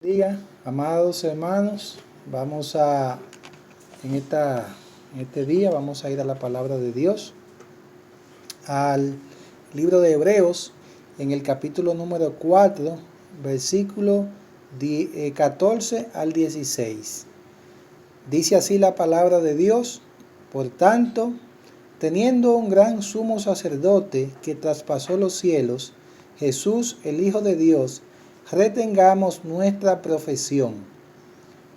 Día, amados hermanos, en este día vamos a ir a la palabra de Dios, al libro de Hebreos, en el capítulo número 4, versículo 14 al 16. Dice así la palabra de Dios: por tanto, teniendo un gran sumo sacerdote que traspasó los cielos, Jesús, el Hijo de Dios, retengamos nuestra profesión,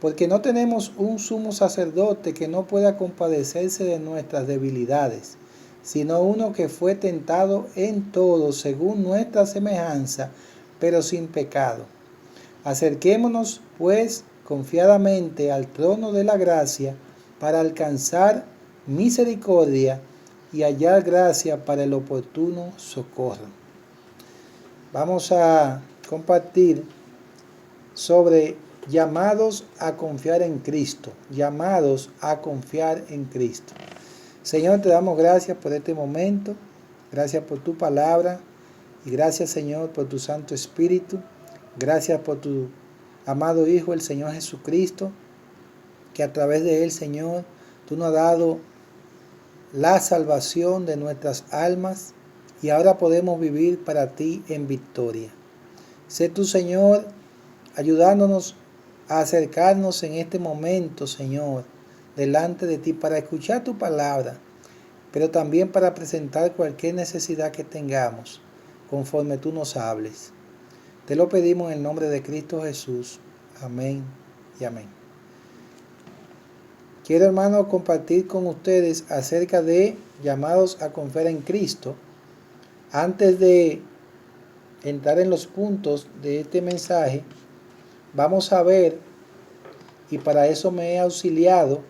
porque no tenemos un sumo sacerdote que no pueda compadecerse de nuestras debilidades, sino uno que fue tentado en todo según nuestra semejanza, pero sin pecado. Acerquémonos, pues, confiadamente al trono de la gracia para alcanzar misericordia y hallar gracia para el oportuno socorro. Vamos a compartir sobre llamados a confiar en Cristo. Llamados a confiar en Cristo. Señor, te damos gracias por este momento. Gracias por tu palabra. Y gracias, Señor, por tu Santo Espíritu. Gracias por tu amado Hijo, el Señor Jesucristo, que a través de él, Señor, tú nos has dado la salvación de nuestras almas y ahora podemos vivir para ti en victoria. Sé tú, Señor, ayudándonos a acercarnos en este momento, Señor, delante de ti para escuchar tu palabra, pero también para presentar cualquier necesidad que tengamos, conforme tú nos hables. Te lo pedimos en el nombre de Cristo Jesús. Amén y amén. Quiero, hermano, compartir con ustedes acerca de llamados a confiar en Cristo. Antes de entrar en los puntos de este mensaje, vamos a ver, y para eso me he auxiliado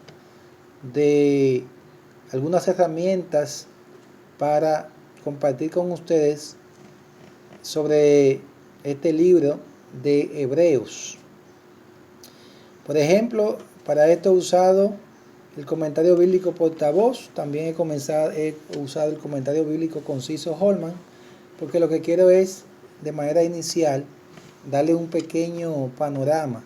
de algunas herramientas para compartir con ustedes sobre este libro de Hebreos. Por ejemplo, para esto he usado el comentario bíblico portavoz, también he usado el comentario bíblico conciso Holman, porque lo que quiero es, de manera inicial, darle un pequeño panorama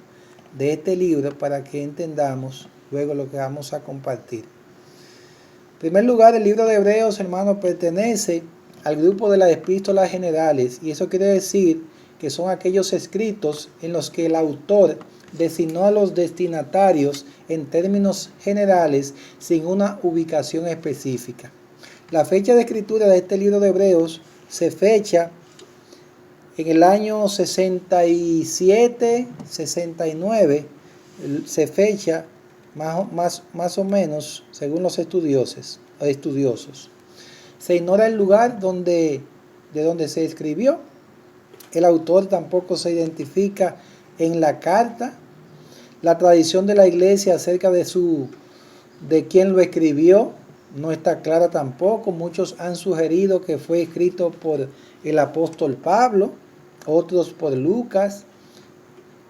de este libro para que entendamos luego lo que vamos a compartir. En primer lugar, el libro de Hebreos, hermanos, pertenece al grupo de las epístolas generales, y eso quiere decir que son aquellos escritos en los que el autor designó a los destinatarios en términos generales sin una ubicación específica. La fecha de escritura de este libro de Hebreos se fecha en el año 67, 69, se fecha más o menos según los estudiosos. Se ignora el lugar de donde se escribió. El autor tampoco se identifica en la carta. La tradición de la iglesia acerca de quién lo escribió no está clara tampoco. Muchos han sugerido que fue escrito por el apóstol Pablo, otros por Lucas,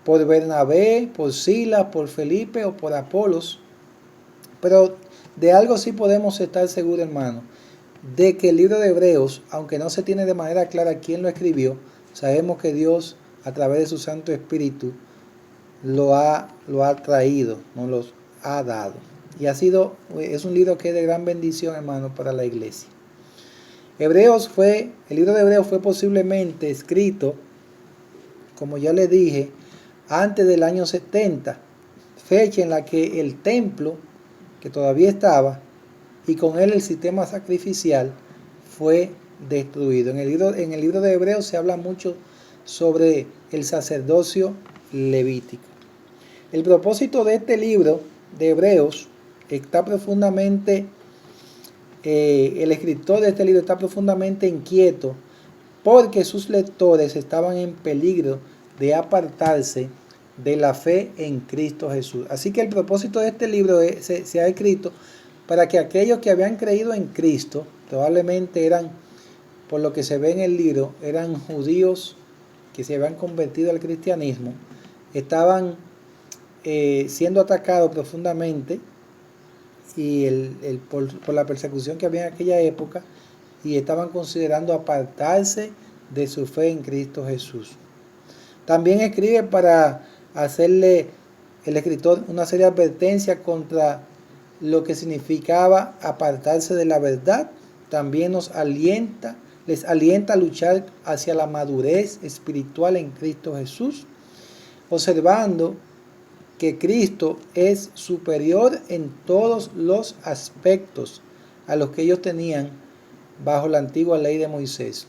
por Bernabé, por Silas, por Felipe o por Apolos. Pero de algo sí podemos estar seguros, hermano, de que el libro de Hebreos, aunque no se tiene de manera clara quién lo escribió, sabemos que Dios, a través de su Santo Espíritu, lo ha traído, nos lo ha dado. Y es un libro que es de gran bendición, hermano, para la iglesia. El libro de Hebreos fue posiblemente escrito, como ya le dije, antes del año 70, fecha en la que el templo, que todavía estaba, y con él el sistema sacrificial, fue destruido. En el libro de Hebreos se habla mucho sobre el sacerdocio levítico. El propósito de este libro de Hebreos está profundamente, el escritor de este libro está profundamente inquieto porque sus lectores estaban en peligro de apartarse de la fe en Cristo Jesús. Así que el propósito de este libro se ha escrito para que aquellos que habían creído en Cristo, probablemente eran, por lo que se ve en el libro, eran judíos que se habían convertido al cristianismo, estaban siendo atacados profundamente y por la persecución que había en aquella época, y estaban considerando apartarse de su fe en Cristo Jesús. También escribe para hacerle el escritor una seria advertencia contra lo que significaba apartarse de la verdad. También les alienta a luchar hacia la madurez espiritual en Cristo Jesús, observando que Cristo es superior en todos los aspectos a los que ellos tenían bajo la antigua ley de Moisés.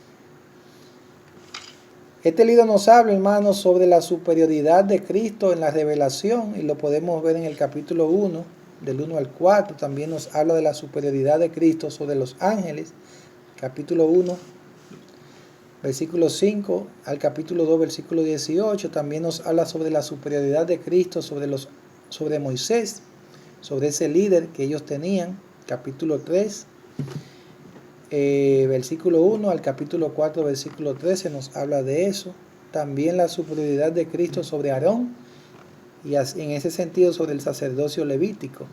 Este libro nos habla, hermanos, sobre la superioridad de Cristo en la revelación, y lo podemos ver en el capítulo 1, del 1 al 4. También nos habla de la superioridad de Cristo sobre los ángeles, capítulo 1, versículo 5 al capítulo 2, versículo 18. También nos habla sobre la superioridad de Cristo sobre Moisés, sobre ese líder que ellos tenían, capítulo 3. Versículo 1 al capítulo 4, versículo 13 nos habla de eso. También la superioridad de Cristo sobre Aarón, y en ese sentido sobre el sacerdocio levítico.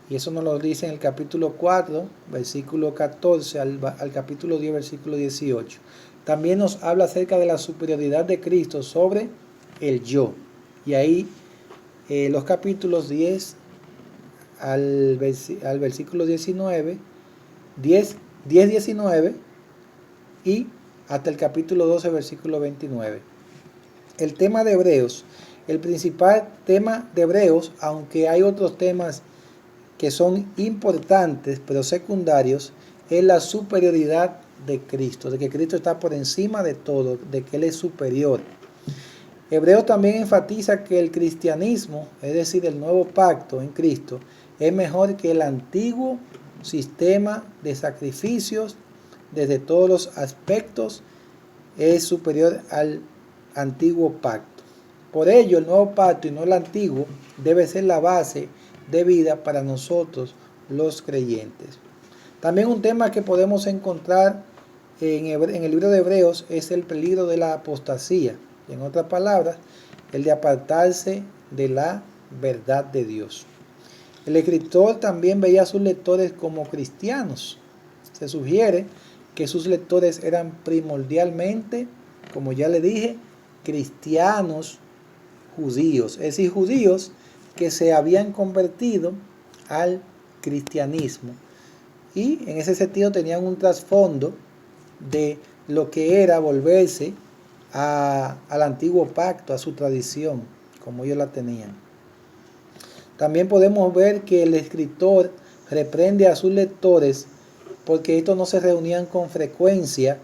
Y eso nos lo dice en el capítulo 4, versículo 14 al capítulo 10, versículo 18. También nos habla acerca de la superioridad de Cristo sobre el yo. Y ahí los capítulos 10 al versículo 19, 19 y hasta el capítulo 12, versículo 29. El tema de Hebreos, el principal tema de Hebreos, aunque hay otros temas que son importantes pero secundarios, es la superioridad de Cristo, de que Cristo está por encima de todo, de que Él es superior. Hebreos también enfatiza que el cristianismo, es decir, el nuevo pacto en Cristo, es mejor que el antiguo sistema de sacrificios. Desde todos los aspectos es superior al antiguo pacto. Por ello, el nuevo pacto y no el antiguo debe ser la base de vida para nosotros los creyentes. También un tema que podemos encontrar en el libro de Hebreos es el peligro de la apostasía. En otras palabras, el de apartarse de la verdad de Dios. El escritor también veía a sus lectores como cristianos. Se sugiere que sus lectores eran primordialmente, como ya le dije, cristianos judíos, es decir, judíos que se habían convertido al cristianismo, y en ese sentido tenían un trasfondo de lo que era volverse al antiguo pacto, a su tradición, como ellos la tenían. También podemos ver que el escritor reprende a sus lectores porque estos no se reunían con frecuencia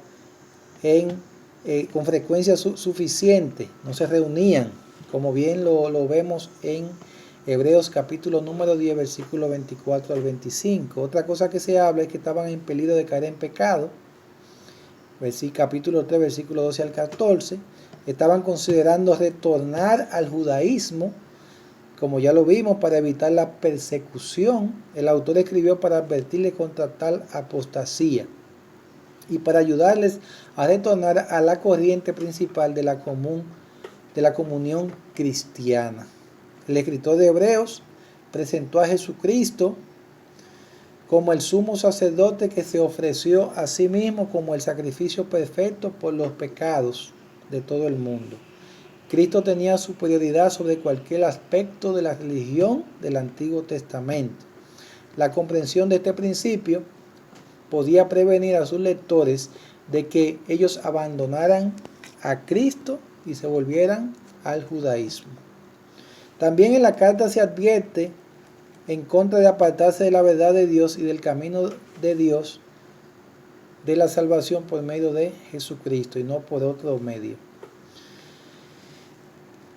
suficiente, no se reunían, como bien lo vemos en Hebreos capítulo número 10, versículo 24 al 25. Otra cosa que se habla es que estaban en peligro de caer en pecado. Capítulo 3, versículo 12 al 14. Estaban considerando retornar al judaísmo, como ya lo vimos, para evitar la persecución. El autor escribió para advertirles contra tal apostasía y para ayudarles a retornar a la corriente principal de la comunión cristiana. El escritor de Hebreos presentó a Jesucristo como el sumo sacerdote que se ofreció a sí mismo como el sacrificio perfecto por los pecados de todo el mundo. Cristo tenía superioridad sobre cualquier aspecto de la religión del Antiguo Testamento. La comprensión de este principio podía prevenir a sus lectores de que ellos abandonaran a Cristo y se volvieran al judaísmo. También en la carta se advierte en contra de apartarse de la verdad de Dios y del camino de Dios, de la salvación por medio de Jesucristo y no por otro medio.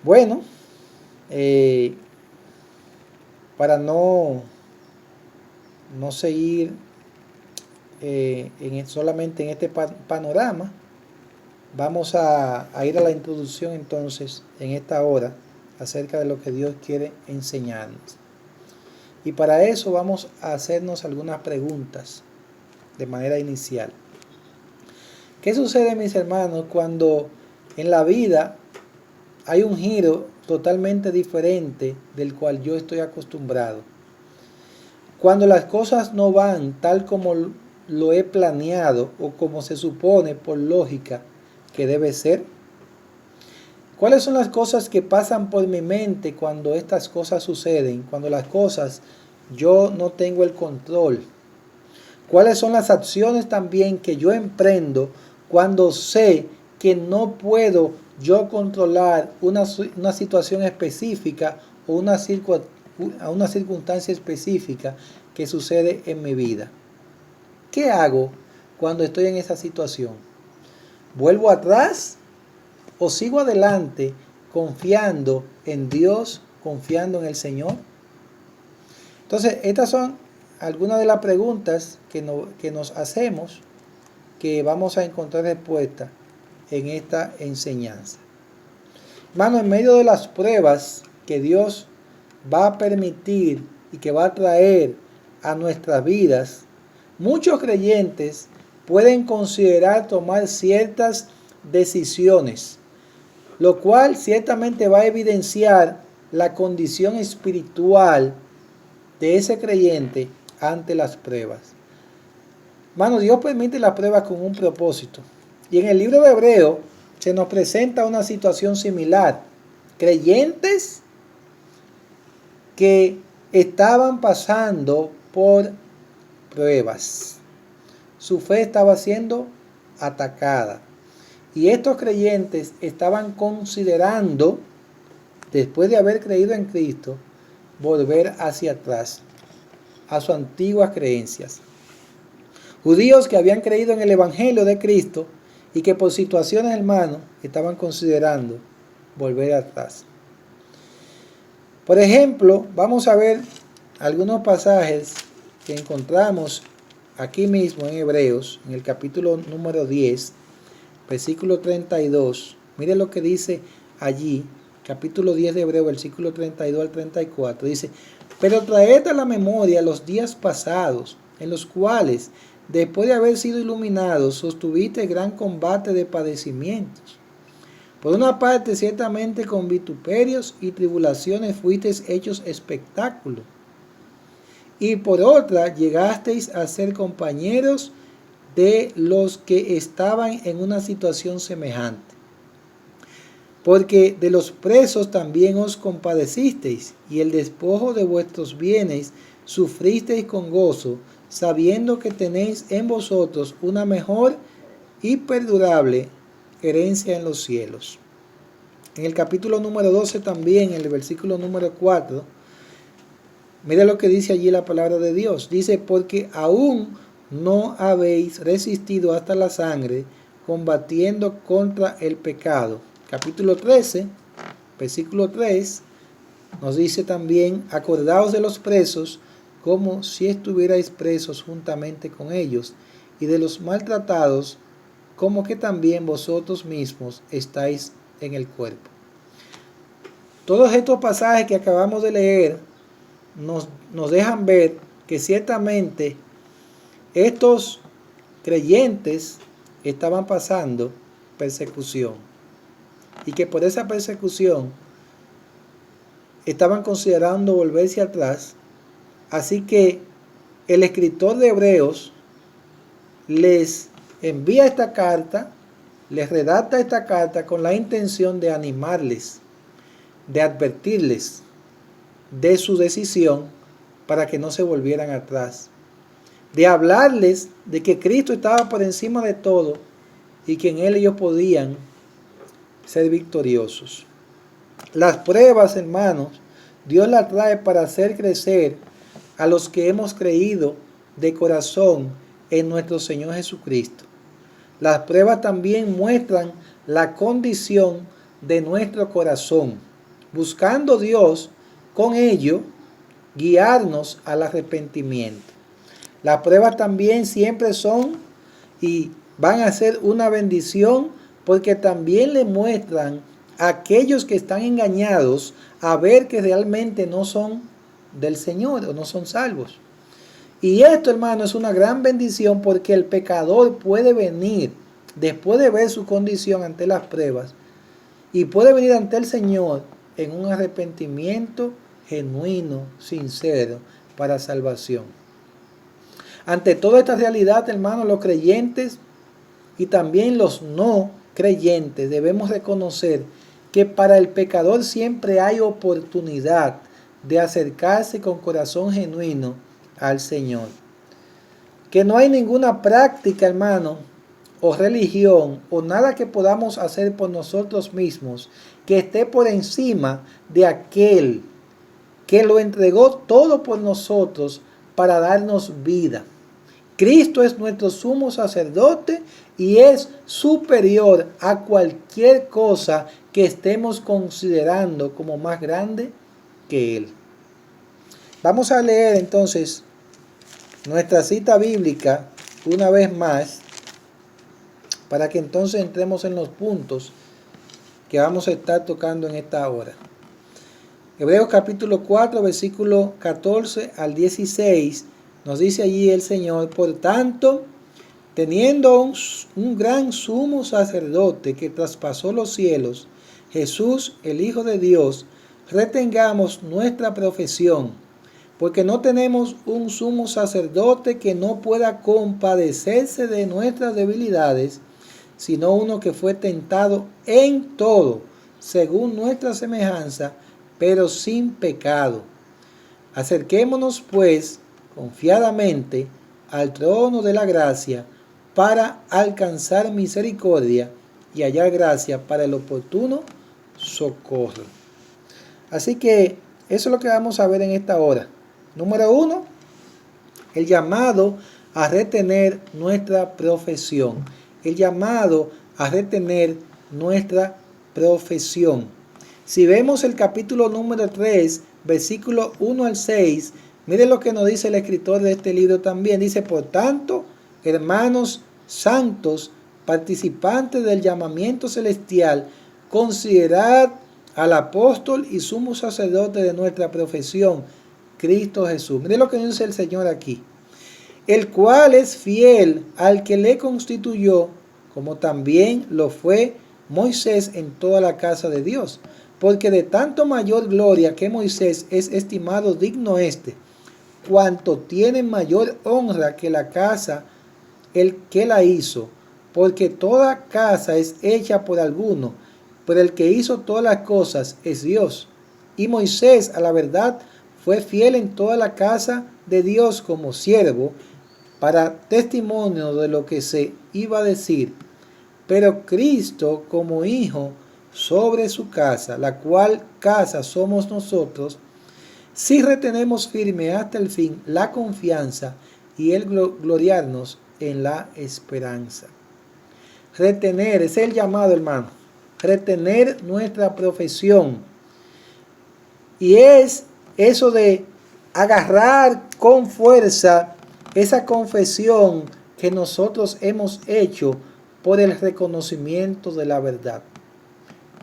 Bueno, para no seguir solamente en este panorama, vamos a ir a la introducción entonces en esta hora acerca de lo que Dios quiere enseñarnos. Y para eso vamos a hacernos algunas preguntas de manera inicial. ¿Qué sucede, mis hermanos, cuando en la vida hay un giro totalmente diferente del cual yo estoy acostumbrado? Cuando las cosas no van tal como lo he planeado o como se supone por lógica que debe ser. ¿Cuáles son las cosas que pasan por mi mente cuando estas cosas suceden? Cuando las cosas yo no tengo el control. ¿Cuáles son las acciones también que yo emprendo cuando sé que no puedo yo controlar una situación específica o una circunstancia específica que sucede en mi vida? ¿Qué hago cuando estoy en esa situación? ¿Vuelvo atrás o sigo adelante confiando en Dios, confiando en el Señor? Entonces, estas son algunas de las preguntas que nos hacemos, que vamos a encontrar respuesta en esta enseñanza. Hermano, en medio de las pruebas que Dios va a permitir y que va a traer a nuestras vidas, muchos creyentes pueden considerar tomar ciertas decisiones, lo cual ciertamente va a evidenciar la condición espiritual de ese creyente ante las pruebas. Hermano, Dios permite las pruebas con un propósito. Y en el libro de Hebreos se nos presenta una situación similar. Creyentes que estaban pasando por pruebas. Su fe estaba siendo atacada. Y estos creyentes estaban considerando, después de haber creído en Cristo, volver hacia atrás, a sus antiguas creencias. Judíos que habían creído en el Evangelio de Cristo y que por situaciones, hermanos, estaban considerando volver atrás. Por ejemplo, vamos a ver algunos pasajes que encontramos aquí mismo en Hebreos, en el capítulo número 10, versículo 32. Mire lo que dice allí, capítulo 10 de Hebreos, versículo 32 al 34. Dice: pero traed a la memoria los días pasados, en los cuales, después de haber sido iluminados, sostuviste gran combate de padecimientos. Por una parte, ciertamente con vituperios y tribulaciones fuisteis hechos espectáculo. Y por otra, llegasteis a ser compañeros de los que estaban en una situación semejante. Porque de los presos también os compadecisteis, y el despojo de vuestros bienes sufristeis con gozo, sabiendo que tenéis en vosotros una mejor y perdurable herencia en los cielos. En el capítulo número 12 también, en el versículo número 4, mire lo que dice allí la palabra de Dios. Dice: porque aún no habéis resistido hasta la sangre, combatiendo contra el pecado. Capítulo 13, versículo 3, nos dice también: acordaos de los presos, como si estuvierais presos juntamente con ellos, y de los maltratados, como que también vosotros mismos estáis en el cuerpo. Todos estos pasajes que acabamos de leer nos dejan ver que ciertamente estos creyentes estaban pasando persecución, y que por esa persecución estaban considerando volverse atrás. Así que el escritor de Hebreos les envía esta carta, les redacta esta carta con la intención de animarles, de advertirles de su decisión para que no se volvieran atrás, de hablarles de que Cristo estaba por encima de todo y que en Él ellos podían ser victoriosos. Las pruebas, hermanos, Dios las trae para hacer crecer a los que hemos creído de corazón en nuestro Señor Jesucristo. Las pruebas también muestran la condición de nuestro corazón, buscando Dios con ello guiarnos al arrepentimiento. Las pruebas también siempre son y van a ser una bendición, porque también le muestran a aquellos que están engañados a ver que realmente no son del Señor o no son salvos. Y esto, hermano, es una gran bendición, porque el pecador puede venir después de ver su condición ante las pruebas y puede venir ante el Señor en un arrepentimiento genuino, sincero, para salvación. Ante toda esta realidad, hermano, los creyentes y también los no creyentes debemos reconocer que para el pecador siempre hay oportunidad de acercarse con corazón genuino al Señor. Que no hay ninguna práctica, hermano, o religión, o nada que podamos hacer por nosotros mismos, que esté por encima de aquel que lo entregó todo por nosotros para darnos vida. Cristo es nuestro sumo sacerdote y es superior a cualquier cosa que estemos considerando como más grande que Él. Vamos a leer entonces nuestra cita bíblica una vez más, para que entonces entremos en los puntos que vamos a estar tocando en esta hora. Hebreos capítulo 4, versículo 14 al 16, nos dice allí el Señor: por tanto, teniendo un gran sumo sacerdote que traspasó los cielos, Jesús, el Hijo de Dios, retengamos nuestra profesión, porque no tenemos un sumo sacerdote que no pueda compadecerse de nuestras debilidades, sino uno que fue tentado en todo, según nuestra semejanza, pero sin pecado. Acerquémonos, pues, confiadamente al trono de la gracia, para alcanzar misericordia y hallar gracia para el oportuno socorro. Así que eso es lo que vamos a ver en esta hora. Número 1, el llamado a retener nuestra profesión. El llamado a retener nuestra profesión. Si vemos el capítulo número 3, versículo 1 al 6, miren lo que nos dice el escritor de este libro también. Dice: por tanto, hermanos santos, participantes del llamamiento celestial, considerad al apóstol y sumo sacerdote de nuestra profesión, Cristo Jesús. Miren lo que dice el Señor aquí: el cual es fiel al que le constituyó, como también lo fue Moisés en toda la casa de Dios. Porque de tanto mayor gloria que Moisés es estimado digno este, cuanto tiene mayor honra que la casa el que la hizo. Porque toda casa es hecha por alguno, pero el que hizo todas las cosas es Dios. Y Moisés, a la verdad, fue fiel en toda la casa de Dios como siervo, para testimonio de lo que se iba a decir. Pero Cristo como hijo sobre su casa, la cual casa somos nosotros, si retenemos firme hasta el fin la confianza y el gloriarnos en la esperanza. Retener, es el llamado, hermano. Retener nuestra profesión. Y es eso de agarrar con fuerza esa confesión que nosotros hemos hecho por el reconocimiento de la verdad.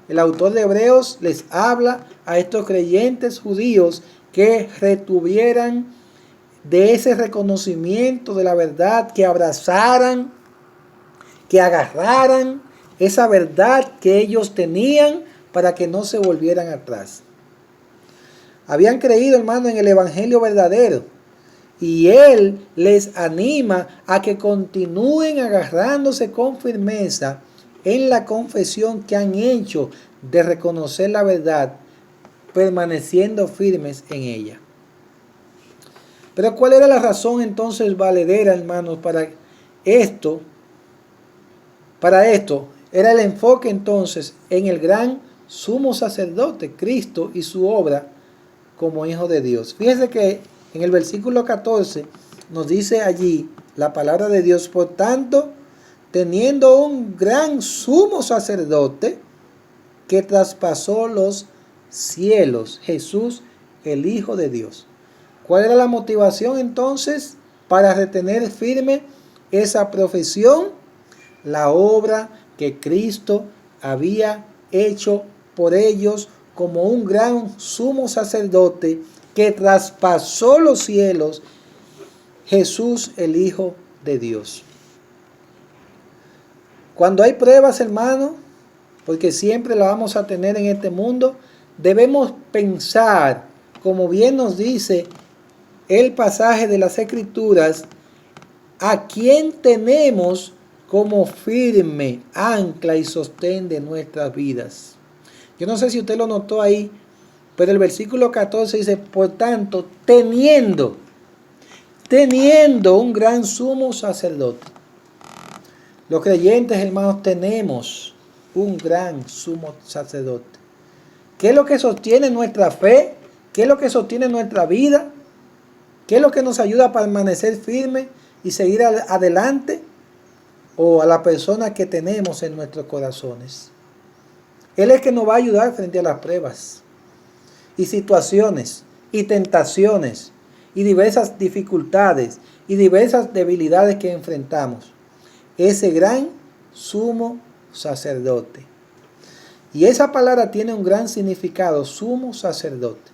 El autor de Hebreos les habla a estos creyentes judíos que retuvieran de ese reconocimiento de la verdad, que abrazaran, que agarraran esa verdad que ellos tenían para que no se volvieran atrás. Habían creído, hermano, en el evangelio verdadero, y Él les anima a que continúen agarrándose con firmeza en la confesión que han hecho de reconocer la verdad, permaneciendo firmes en ella. Pero ¿cuál era la razón entonces valedera, hermanos, para esto? Para esto era el enfoque entonces en el gran sumo sacerdote, Cristo, y su obra como Hijo de Dios. Fíjense que en el versículo 14 nos dice allí la palabra de Dios: por tanto, teniendo un gran sumo sacerdote que traspasó los cielos, Jesús, el Hijo de Dios. ¿Cuál era la motivación entonces para retener firme esa profesión? La obra que Cristo había hecho por ellos como un gran sumo sacerdote que traspasó los cielos, Jesús, el Hijo de Dios. Cuando hay pruebas, hermano, porque siempre la vamos a tener en este mundo, debemos pensar, como bien nos dice el pasaje de las Escrituras, a quién tenemos como firme ancla y sostén de nuestras vidas. Yo no sé si usted lo notó ahí, pero el versículo 14 dice, por tanto, teniendo un gran sumo sacerdote. Los creyentes, hermanos, tenemos un gran sumo sacerdote. ¿Qué es lo que sostiene nuestra fe? ¿Qué es lo que sostiene nuestra vida? ¿Qué es lo que nos ayuda a permanecer firme y seguir adelante? O a la persona que tenemos en nuestros corazones. Él es que nos va a ayudar frente a las pruebas y situaciones y tentaciones y diversas dificultades y diversas debilidades que enfrentamos. Ese gran sumo sacerdote. Y esa palabra tiene un gran significado, sumo sacerdote.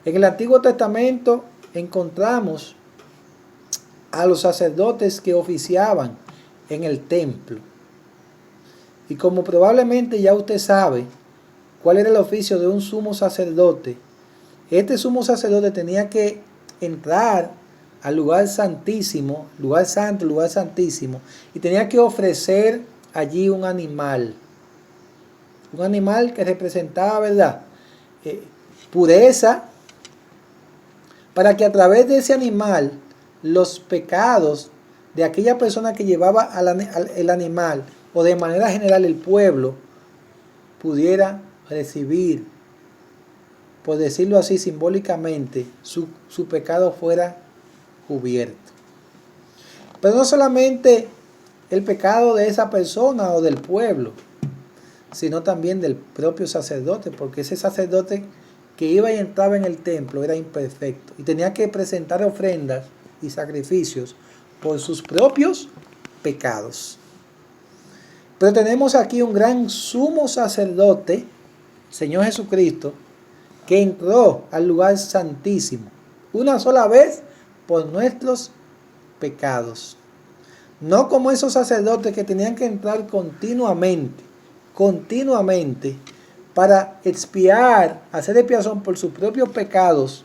En el Antiguo Testamento encontramos a los sacerdotes que oficiaban en el templo. Y como probablemente ya usted sabe cuál era el oficio de un sumo sacerdote, este sumo sacerdote tenía que entrar al lugar santísimo, lugar santo, lugar santísimo, y tenía que ofrecer allí un animal que representaba, ¿verdad?, pureza, para que a través de ese animal los pecados de aquella persona que llevaba el animal, o de manera general el pueblo, pudiera recibir, por decirlo así simbólicamente, su pecado fuera cubierto. Pero no solamente el pecado de esa persona o del pueblo, sino también del propio sacerdote, porque ese sacerdote que iba y entraba en el templo era imperfecto y tenía que presentar ofrendas y sacrificios por sus propios pecados. Pero tenemos aquí un gran sumo sacerdote, Señor Jesucristo, que entró al lugar santísimo una sola vez por nuestros pecados. No como esos sacerdotes que tenían que entrar continuamente, para expiar, hacer expiación por sus propios pecados,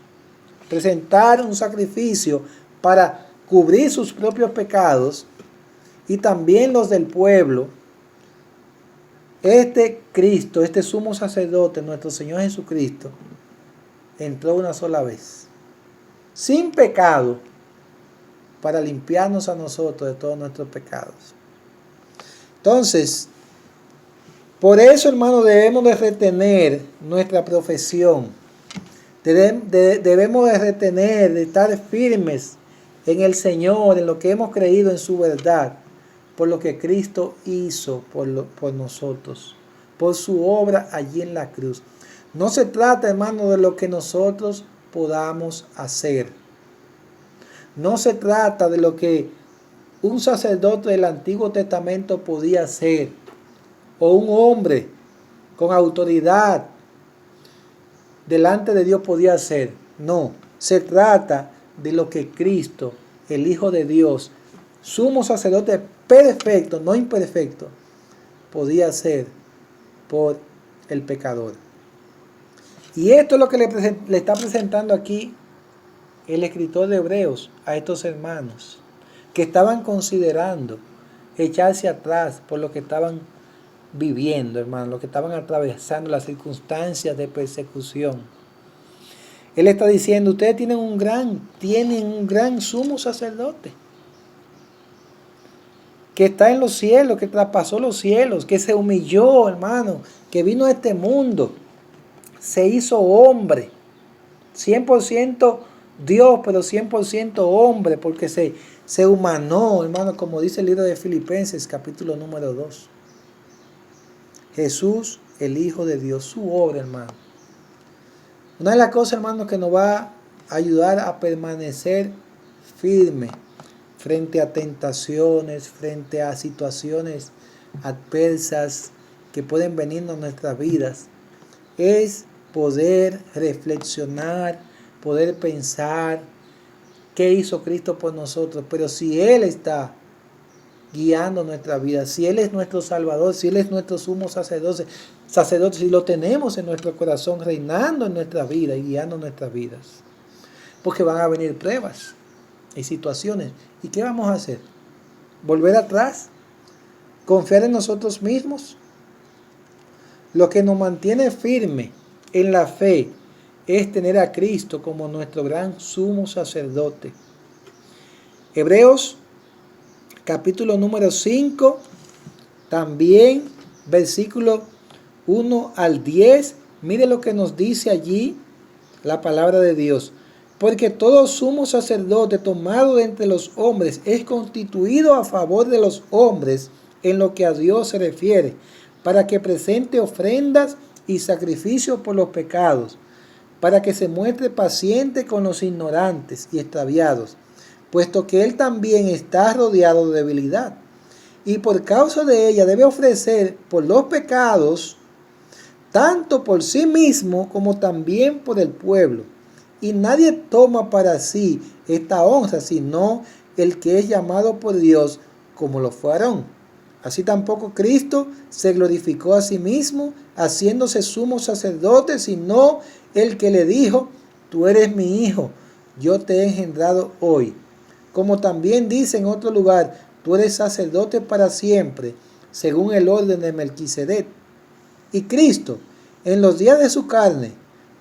presentar un sacrificio para cubrir sus propios pecados y también los del pueblo. Este Cristo, este sumo sacerdote, nuestro Señor Jesucristo, entró una sola vez, sin pecado, para limpiarnos a nosotros de todos nuestros pecados. Entonces, por eso, hermano, debemos de retener nuestra profesión. Debemos de retener, de estar firmes en el Señor, en lo que hemos creído en su verdad, por lo que Cristo hizo por nosotros, por su obra allí en la cruz. No se trata, hermano, de lo que nosotros podamos hacer. No se trata de lo que un sacerdote del Antiguo Testamento podía hacer, o un hombre con autoridad delante de Dios podía hacer. No, se trata de lo que Cristo, el Hijo de Dios, sumo sacerdote perfecto, no imperfecto, podía hacer por el pecador. Y esto es lo que le está presentando aquí el escritor de Hebreos a estos hermanos que estaban considerando echarse atrás por lo que estaban viviendo, hermano, lo que estaban atravesando, las circunstancias de persecución. Él está diciendo, ustedes tienen un gran sumo sacerdote que está en los cielos, que traspasó los cielos, que se humilló, hermano, que vino a este mundo, se hizo hombre, 100% Dios, pero 100% hombre, porque se humanó, hermano, como dice el libro de Filipenses, capítulo número 2. Jesús, el Hijo de Dios, su obra, hermano. Una de las cosas, hermano, que nos va a ayudar a permanecer firme frente a tentaciones, frente a situaciones adversas que pueden venir en nuestras vidas, es poder reflexionar, poder pensar qué hizo Cristo por nosotros. Pero si Él está guiando nuestra vida, si Él es nuestro Salvador, si Él es nuestro sumo sacerdote, si lo tenemos en nuestro corazón, reinando en nuestra vida y guiando nuestras vidas, porque van a venir pruebas y situaciones. ¿Y qué vamos a hacer? ¿Volver atrás? ¿Confiar en nosotros mismos? Lo que nos mantiene firme en la fe es tener a Cristo como nuestro gran sumo sacerdote. Hebreos capítulo número 5, también versículo 1 al 10. Mire lo que nos dice allí la palabra de Dios. Porque todo sumo sacerdote tomado de entre los hombres es constituido a favor de los hombres en lo que a Dios se refiere, para que presente ofrendas y sacrificios por los pecados, para que se muestre paciente con los ignorantes y extraviados, puesto que él también está rodeado de debilidad, y por causa de ella debe ofrecer por los pecados, tanto por sí mismo como también por el pueblo. Y nadie toma para sí esta honra, sino el que es llamado por Dios, como lo fue Aarón. Así tampoco Cristo se glorificó a sí mismo, haciéndose sumo sacerdote, sino el que le dijo: tú eres mi hijo, yo te he engendrado hoy. Como también dice en otro lugar: tú eres sacerdote para siempre, según el orden de Melquisedec. Y Cristo, en los días de su carne,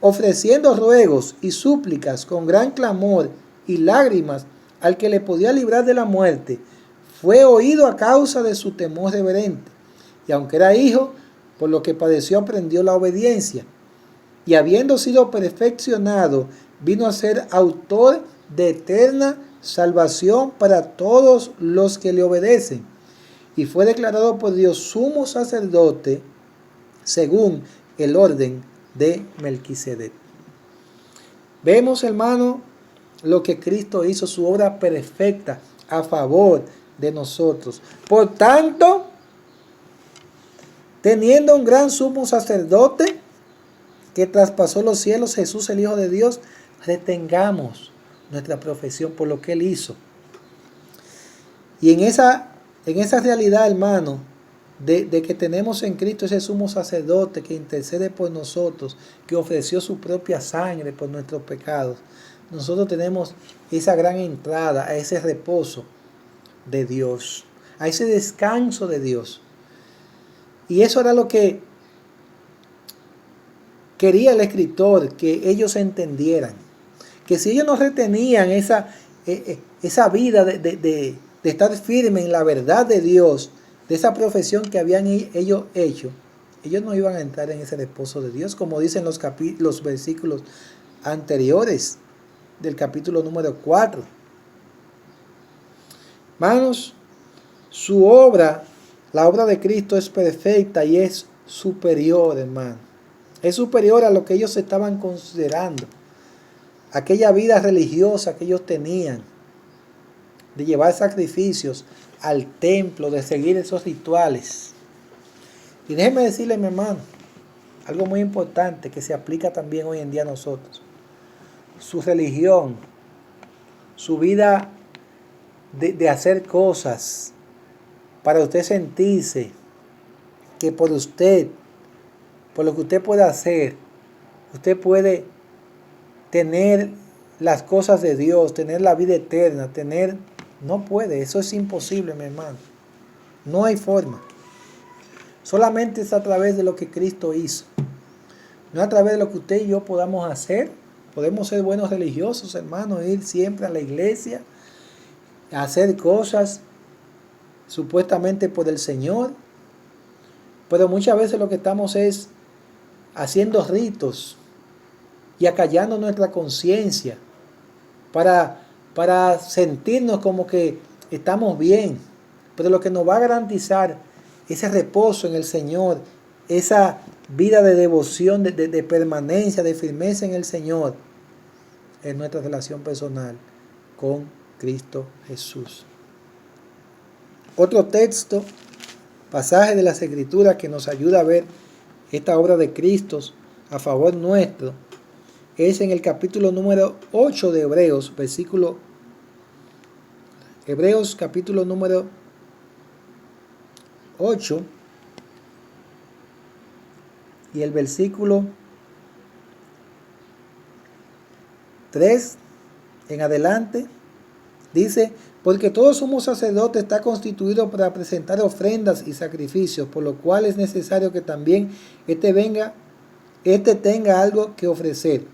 ofreciendo ruegos y súplicas con gran clamor y lágrimas al que le podía librar de la muerte, fue oído a causa de su temor reverente. Y aunque era hijo, por lo que padeció aprendió la obediencia. Y habiendo sido perfeccionado, vino a ser autor de eterna salvación para todos los que le obedecen. Y fue declarado por Dios sumo sacerdote según el orden de Melquisedec. Vemos, hermano, lo que Cristo hizo, su obra perfecta a favor de nosotros. Por tanto, teniendo un gran sumo sacerdote que traspasó los cielos, Jesús el Hijo de Dios, retengamos nuestra profesión por lo que Él hizo. Y en esa realidad, hermano, de que tenemos en Cristo ese sumo sacerdote que intercede por nosotros, que ofreció su propia sangre por nuestros pecados, nosotros tenemos esa gran entrada a ese reposo de Dios, a ese descanso de Dios. Y eso era lo que quería el escritor, que ellos entendieran, que si ellos no retenían esa vida de estar firme en la verdad de Dios, de esa profesión que habían ellos hecho, ellos no iban a entrar en ese reposo de Dios, como dicen los versículos anteriores del capítulo número 4. Hermanos, su obra, la obra de Cristo es perfecta y es superior, hermano. Es superior a lo que ellos estaban considerando. Aquella vida religiosa que ellos tenían, de llevar sacrificios al templo, de seguir esos rituales. Y déjeme decirle, mi hermano, algo muy importante que se aplica también hoy en día a nosotros. Su religión, su vida de hacer cosas para usted sentirse que por usted, por lo que usted pueda hacer, usted puede tener las cosas de Dios, tener la vida eterna, no puede, eso es imposible, mi hermano. No hay forma. Solamente es a través de lo que Cristo hizo. No a través de lo que usted y yo podamos hacer. Podemos ser buenos religiosos, hermanos, ir siempre a la iglesia, hacer cosas supuestamente por el Señor. Pero muchas veces lo que estamos es haciendo ritos y acallando nuestra conciencia para sentirnos como que estamos bien. Pero lo que nos va a garantizar ese reposo en el Señor, esa vida de devoción, de permanencia, de firmeza en el Señor, es nuestra relación personal con Cristo Jesús. Otro texto, pasaje de las Escrituras que nos ayuda a ver esta obra de Cristo a favor nuestro, es en el capítulo número 8 de Hebreos, Hebreos capítulo número 8 y el versículo 3 en adelante, dice: Porque todo sumo sacerdote está constituido para presentar ofrendas y sacrificios, por lo cual es necesario que también éste tenga algo que ofrecer.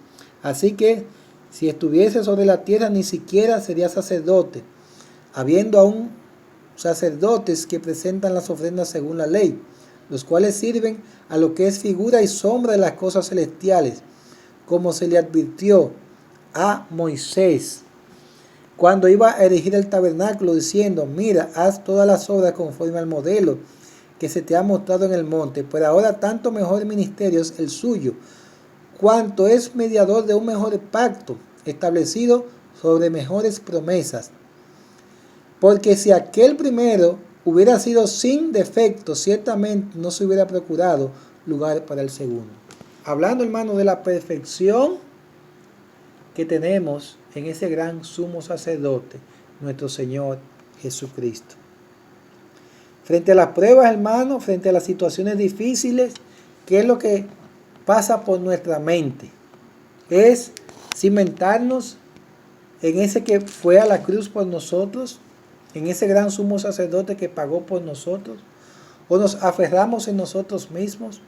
Así que, si estuviese sobre la tierra, ni siquiera sería sacerdote, habiendo aún sacerdotes que presentan las ofrendas según la ley, los cuales sirven a lo que es figura y sombra de las cosas celestiales, como se le advirtió a Moisés cuando iba a erigir el tabernáculo, diciendo: mira, haz todas las obras conforme al modelo que se te ha mostrado en el monte. Pero ahora tanto mejor ministerio es el suyo, cuanto es mediador de un mejor pacto, establecido sobre mejores promesas. Porque si aquel primero hubiera sido sin defecto, ciertamente no se hubiera procurado lugar para el segundo. Hablando, hermano, de la perfección que tenemos en ese gran sumo sacerdote, nuestro Señor Jesucristo. Frente a las pruebas, hermano, frente a las situaciones difíciles, ¿qué es lo que pasa por nuestra mente? Es cimentarnos en ese que fue a la cruz por nosotros, en ese gran sumo sacerdote que pagó por nosotros, o nos aferramos en nosotros mismos,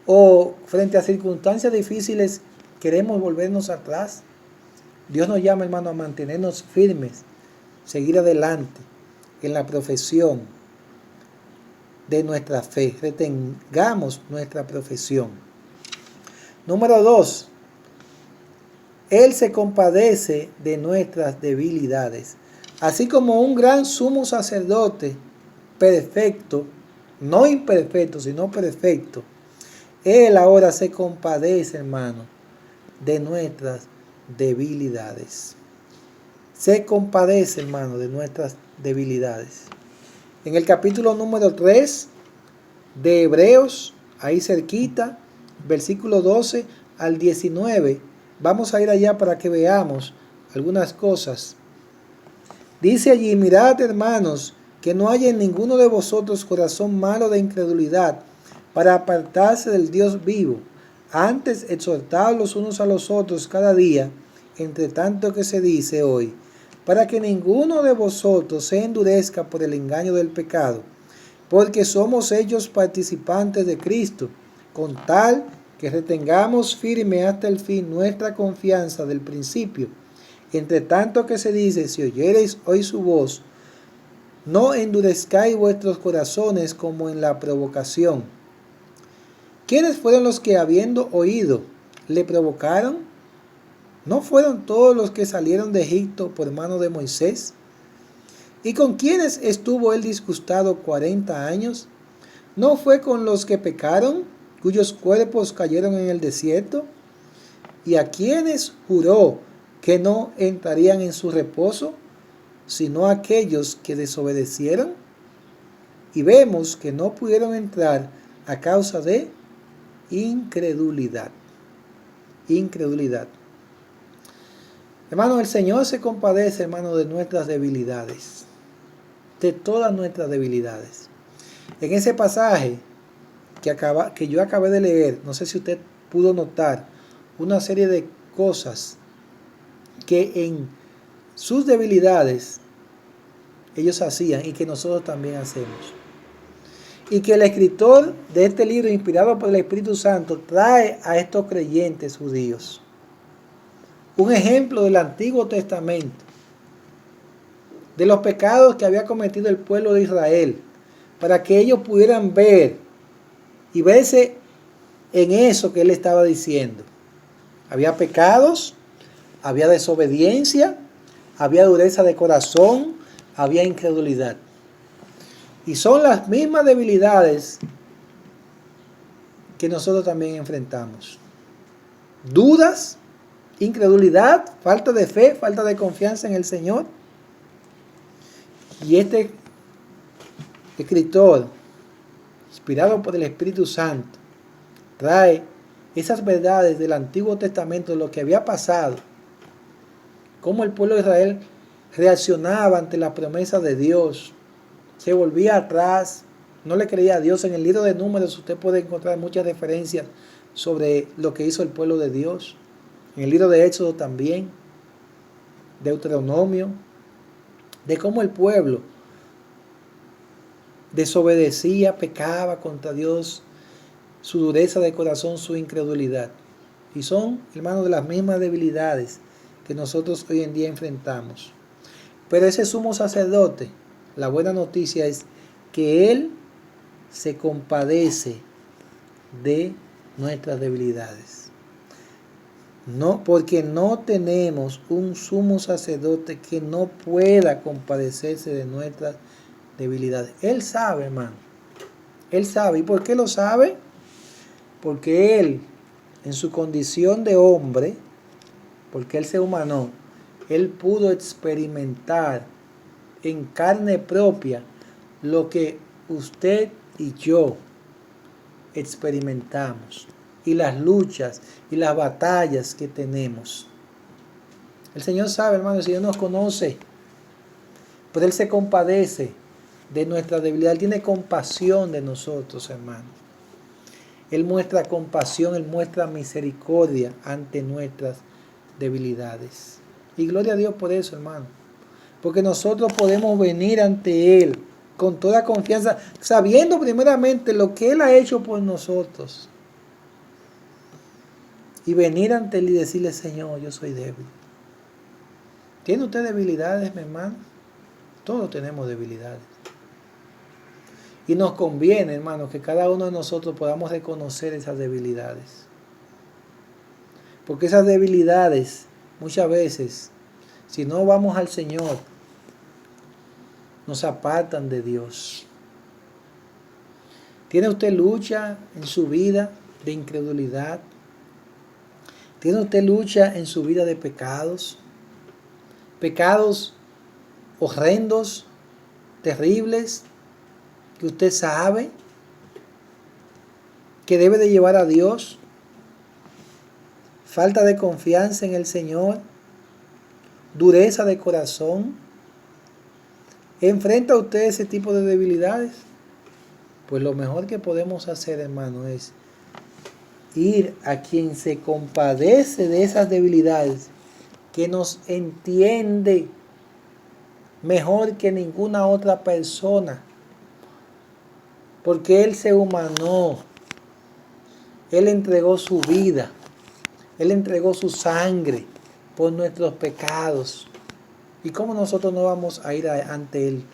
o frente a circunstancias difíciles queremos volvernos atrás. Dios nos llama, hermano, a mantenernos firmes, seguir adelante en la profesión de nuestra fe. Retengamos nuestra profesión. Número 2. Él se compadece de nuestras debilidades. Así como un gran sumo sacerdote perfecto, no imperfecto, sino perfecto, Él ahora se compadece, hermano, de nuestras debilidades. Se compadece, hermano, de nuestras debilidades. En el capítulo número 3 de Hebreos, ahí cerquita, versículo 12 al 19, vamos a ir allá para que veamos algunas cosas. Dice allí: mirad, hermanos, que no haya en ninguno de vosotros corazón malo de incredulidad, para apartarse del Dios vivo. Antes, exhortaos los unos a los otros cada día, entre tanto que se dice hoy, para que ninguno de vosotros se endurezca por el engaño del pecado, porque somos hechos participantes de Cristo, con tal que retengamos firme hasta el fin nuestra confianza del principio. Entre tanto que se dice: si oyereis hoy su voz, no endurezcáis vuestros corazones como en la provocación. ¿Quiénes fueron los que, habiendo oído, le provocaron? ¿No fueron todos los que salieron de Egipto por mano de Moisés? ¿Y con quiénes estuvo él disgustado 40 años? ¿No fue con los que pecaron, cuyos cuerpos cayeron en el desierto? ¿Y a quiénes juró que no entrarían en su reposo, sino a aquellos que desobedecieron? Y vemos que no pudieron entrar a causa de incredulidad. Incredulidad. Hermano, el Señor se compadece, hermano, de nuestras debilidades, de todas nuestras debilidades. En ese pasaje que yo acabé de leer, no sé si usted pudo notar una serie de cosas que en sus debilidades ellos hacían y que nosotros también hacemos. Y que el escritor de este libro, inspirado por el Espíritu Santo, trae a estos creyentes judíos un ejemplo del Antiguo Testamento, de los pecados que había cometido el pueblo de Israel, para que ellos pudieran ver y verse en eso que él estaba diciendo. Había pecados, había desobediencia, había dureza de corazón, había incredulidad. Y son las mismas debilidades que nosotros también enfrentamos. Dudas, incredulidad, falta de fe, falta de confianza en el Señor. Y este escritor, inspirado por el Espíritu Santo, trae esas verdades del Antiguo Testamento, de lo que había pasado, cómo el pueblo de Israel reaccionaba ante la promesa de Dios, se volvía atrás, no le creía a Dios. En el libro de Números usted puede encontrar muchas referencias sobre lo que hizo el pueblo de Dios. En el libro de Éxodo también, Deuteronomio, de cómo el pueblo desobedecía, pecaba contra Dios, su dureza de corazón, su incredulidad. Y son, hermanos, de las mismas debilidades que nosotros hoy en día enfrentamos. Pero ese sumo sacerdote, la buena noticia es que Él se compadece de nuestras debilidades. No, porque no tenemos un sumo sacerdote que no pueda compadecerse de nuestras debilidades. Él sabe, hermano. Él sabe. ¿Y por qué lo sabe? Porque Él, en su condición de hombre, porque Él se humanó, Él pudo experimentar en carne propia lo que usted y yo experimentamos, y las luchas y las batallas que tenemos. El Señor sabe, hermano, el Señor nos conoce, pero Él se compadece de nuestra debilidad. Él tiene compasión de nosotros, hermano. Él muestra compasión, Él muestra misericordia ante nuestras debilidades. Y gloria a Dios por eso, hermano. Porque nosotros podemos venir ante Él con toda confianza, sabiendo primeramente lo que Él ha hecho por nosotros. Y venir ante Él y decirle: Señor, yo soy débil. ¿Tiene usted debilidades, mi hermano? Todos tenemos debilidades. Y nos conviene, hermano, que cada uno de nosotros podamos reconocer esas debilidades. Porque esas debilidades, muchas veces, si no vamos al Señor, nos apartan de Dios. ¿Tiene usted lucha en su vida de incredulidad? ¿Tiene usted lucha en su vida de pecados? Pecados horrendos, terribles, que usted sabe que debe de llevar a Dios. Falta de confianza en el Señor, dureza de corazón. ¿Enfrenta usted ese tipo de debilidades? Pues lo mejor que podemos hacer, hermano, es ir a quien se compadece de esas debilidades, que nos entiende mejor que ninguna otra persona, porque Él se humanó, Él entregó su vida, Él entregó su sangre por nuestros pecados. ¿Y cómo nosotros no vamos a ir ante Él?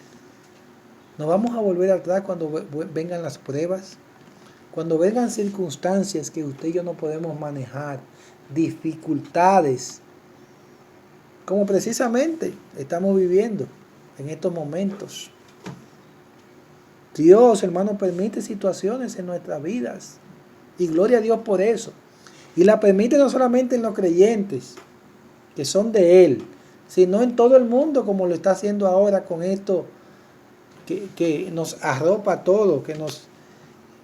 ¿Nos vamos a volver atrás cuando vengan las pruebas? Cuando vengan circunstancias que usted y yo no podemos manejar, dificultades, como precisamente estamos viviendo en estos momentos. Dios, hermano, permite situaciones en nuestras vidas. Y gloria a Dios por eso. Y la permite no solamente en los creyentes, que son de Él, sino en todo el mundo, como lo está haciendo ahora con esto que nos arropa a todo, que nos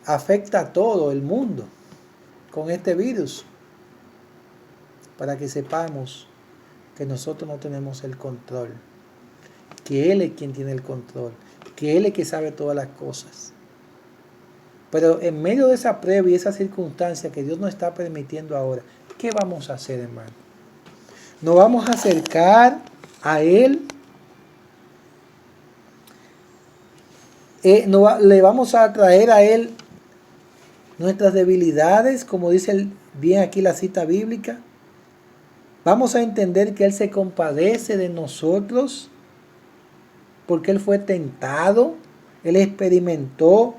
afecta a todo el mundo, con este virus, para que sepamos que nosotros no tenemos el control, que Él es quien tiene el control, que Él es quien sabe todas las cosas. Pero en medio de esa prueba y esa circunstancia que Dios nos está permitiendo ahora, ¿qué vamos a hacer, hermano? ¿Nos vamos a acercar a Él? ¿Le vamos a traer a Él nuestras debilidades, como dice bien aquí la cita bíblica? ¿Vamos a entender que Él se compadece de nosotros porque Él fue tentado, Él experimentó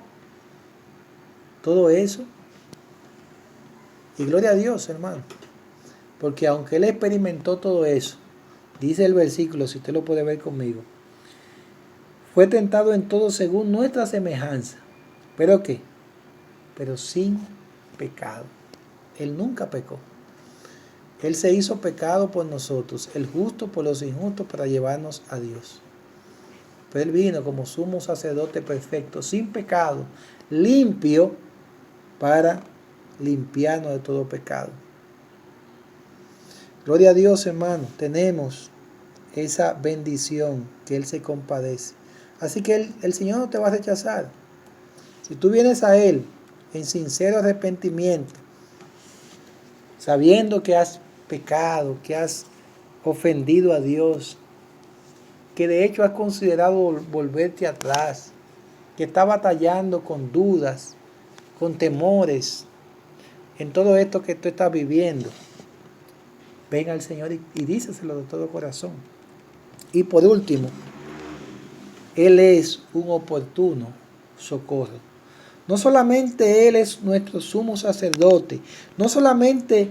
todo eso? Y gloria a Dios, hermano, porque aunque Él experimentó todo eso, dice el versículo, si usted lo puede ver conmigo, fue tentado en todo según nuestra semejanza. ¿Pero qué? Pero sin pecado. Él nunca pecó. Él se hizo pecado por nosotros, el justo por los injustos, para llevarnos a Dios. Pero Él vino como sumo sacerdote perfecto, sin pecado, limpio, para limpiarnos de todo pecado. Gloria a Dios, hermano. Tenemos esa bendición, que Él se compadece. Así que el Señor no te va a rechazar. Si tú vienes a Él en sincero arrepentimiento, sabiendo que has pecado, que has ofendido a Dios, que de hecho has considerado volverte atrás, que está batallando con dudas, con temores, en todo esto que tú estás viviendo, ven al Señor y díselo de todo corazón. Y por último, Él es un oportuno socorro. No solamente Él es nuestro sumo sacerdote, no solamente,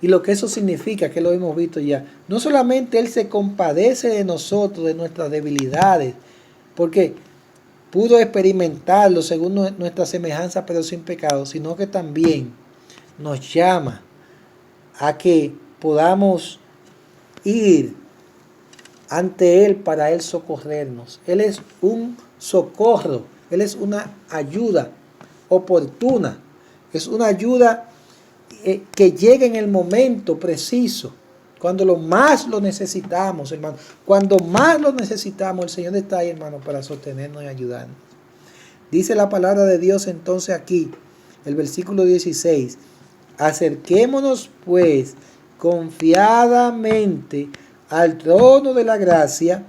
y lo que eso significa, que lo hemos visto ya, no solamente Él se compadece de nosotros, de nuestras debilidades, porque pudo experimentarlo según nuestra semejanza, pero sin pecado, sino que también nos llama a que podamos ir ante Él para Él socorrernos. Él es un socorro, Él es una ayuda oportuna, es una ayuda que llega en el momento preciso, cuando lo más lo necesitamos, hermano. Cuando más lo necesitamos, el Señor está ahí, hermano, para sostenernos y ayudarnos. Dice la palabra de Dios entonces aquí, el versículo 16, acerquémonos pues confiadamente al trono de la gracia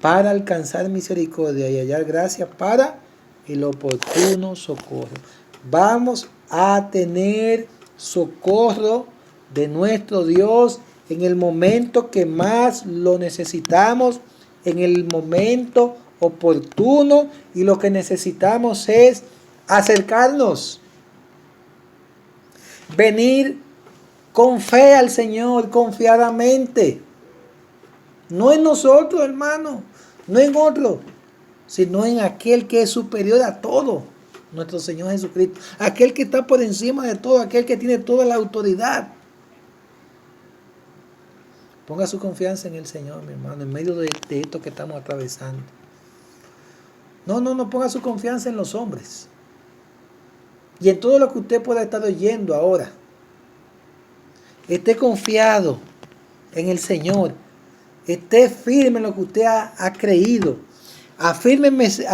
para alcanzar misericordia y hallar gracia para el oportuno socorro. Vamos a tener socorro de nuestro Dios en el momento que más lo necesitamos, en el momento oportuno, y lo que necesitamos es acercarnos, venir con fe al Señor, confiadamente, no en nosotros, hermano, no en otro, sino en aquel que es superior a todo, nuestro Señor Jesucristo, aquel que está por encima de todo, aquel que tiene toda la autoridad. Ponga su confianza en el Señor, mi hermano, en medio de esto que estamos atravesando. No ponga su confianza en los hombres y en todo lo que usted pueda estar oyendo ahora. Esté confiado en el Señor, esté firme en lo que usted ha creído. Afírmese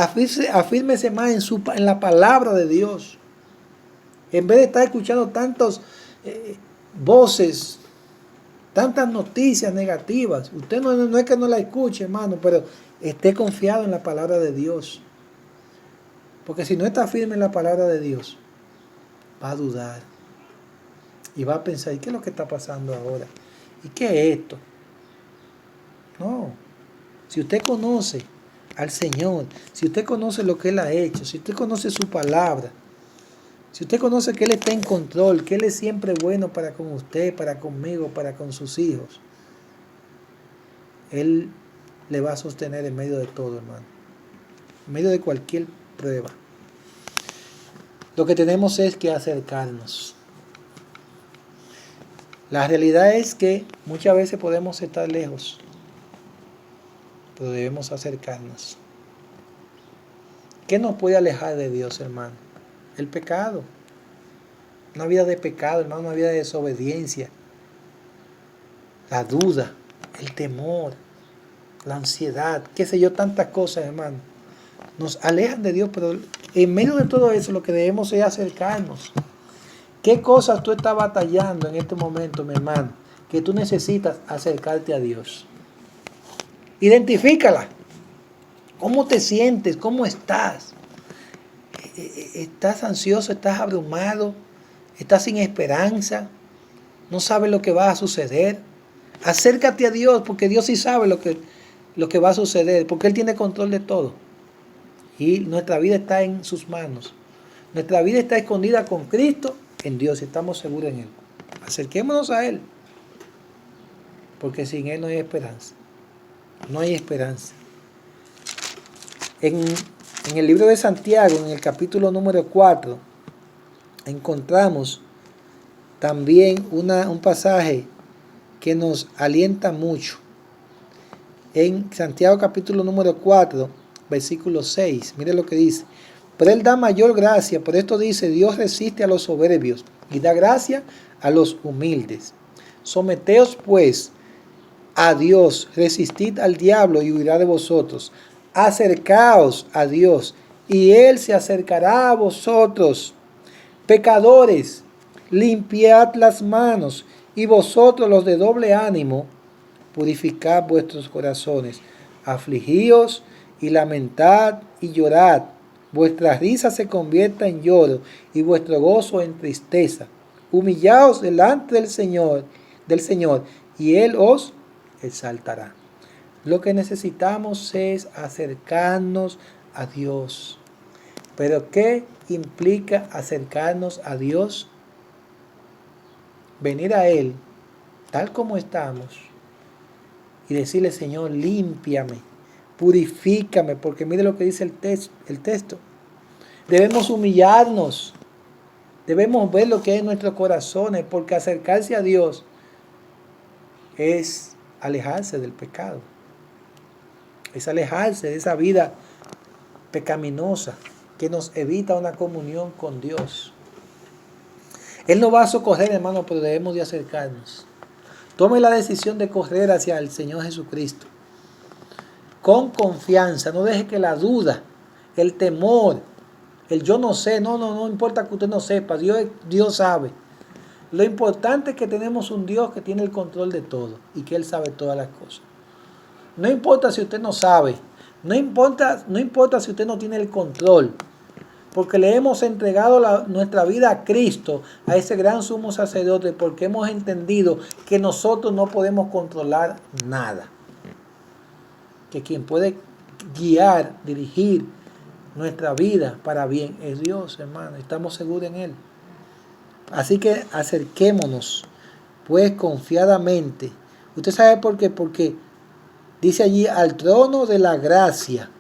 más en la palabra de Dios. En vez de estar escuchando tantas voces, tantas noticias negativas. Usted no es que no la escuche, hermano, pero esté confiado en la palabra de Dios. Porque si no está firme en la palabra de Dios, va a dudar. Y va a pensar, ¿y qué es lo que está pasando ahora? ¿Y qué es esto? No. Si usted conoce al Señor, si usted conoce lo que Él ha hecho, si usted conoce su palabra, si usted conoce que Él está en control, que Él es siempre bueno para con usted, para conmigo, para con sus hijos, Él le va a sostener en medio de todo, hermano. En medio de cualquier prueba. Lo que tenemos es que acercarnos. La realidad es que muchas veces podemos estar lejos, pero debemos acercarnos. ¿Qué nos puede alejar de Dios, hermano? El pecado. Una vida de pecado, hermano, una vida de desobediencia. La duda, el temor, la ansiedad, qué sé yo, tantas cosas, hermano. Nos alejan de Dios, pero en medio de todo eso lo que debemos es acercarnos. ¿Qué cosas tú estás batallando en este momento, mi hermano, que tú necesitas acercarte a Dios? Identifícala. ¿Cómo te sientes? ¿Cómo estás? ¿Estás ansioso? ¿Estás abrumado? ¿Estás sin esperanza? ¿No sabes lo que va a suceder? Acércate a Dios, porque Dios sí sabe lo que va a suceder, porque Él tiene control de todo. Y nuestra vida está en sus manos. Nuestra vida está escondida con Cristo en Dios y estamos seguros en Él. Acerquémonos a Él, porque sin Él no hay esperanza. No hay esperanza. En el libro de Santiago, en el capítulo número 4, encontramos también un pasaje que nos alienta mucho. En Santiago capítulo número 4, versículo 6, mire lo que dice. Pero Él da mayor gracia, por esto dice, Dios resiste a los soberbios y da gracia a los humildes. Someteos pues a Dios, resistid al diablo y huirá de vosotros. Acercaos a Dios y Él se acercará a vosotros. Pecadores, limpiad las manos, y vosotros los de doble ánimo, purificad vuestros corazones. Afligíos y lamentad y llorad. Vuestra risa se convierta en lloro y vuestro gozo en tristeza. Humillaos delante del Señor, y Él os exaltará. Lo que necesitamos es acercarnos a Dios. ¿Pero qué implica acercarnos a Dios? Venir a Él tal como estamos y decirle: Señor, límpiame, purifícame, porque mire lo que dice el texto. Debemos humillarnos, debemos ver lo que hay en nuestros corazones, porque acercarse a Dios es alejarse del pecado, es alejarse de esa vida pecaminosa que nos evita una comunión con Dios. Él no va a socorrer, hermano, pero debemos de acercarnos. Tome la decisión de correr hacia el Señor Jesucristo con confianza. No deje que la duda, el temor, el yo no sé, no importa que usted no sepa, Dios sabe. Lo importante es que tenemos un Dios que tiene el control de todo y que Él sabe todas las cosas. No importa si usted no sabe, no importa si usted no tiene el control, porque le hemos entregado nuestra vida a Cristo, a ese gran sumo sacerdote, porque hemos entendido que nosotros no podemos controlar nada. Que quien puede guiar, dirigir nuestra vida para bien es Dios, hermano. Estamos seguros en Él. Así que acerquémonos, pues, confiadamente. ¿Usted sabe por qué? Porque dice allí: al trono de la gracia.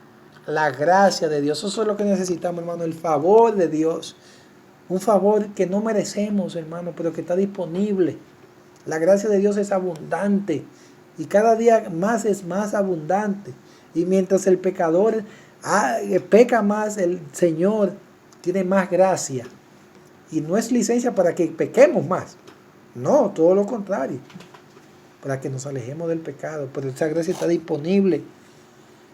La gracia de Dios. Eso es lo que necesitamos, hermano. El favor de Dios. Un favor que no merecemos, hermano, pero que está disponible. La gracia de Dios es abundante. Y cada día más es más abundante. Y mientras el pecador peca más, el Señor tiene más gracia. Y no es licencia para que pequemos más. No, todo lo contrario. Para que nos alejemos del pecado. Pero esa gracia está disponible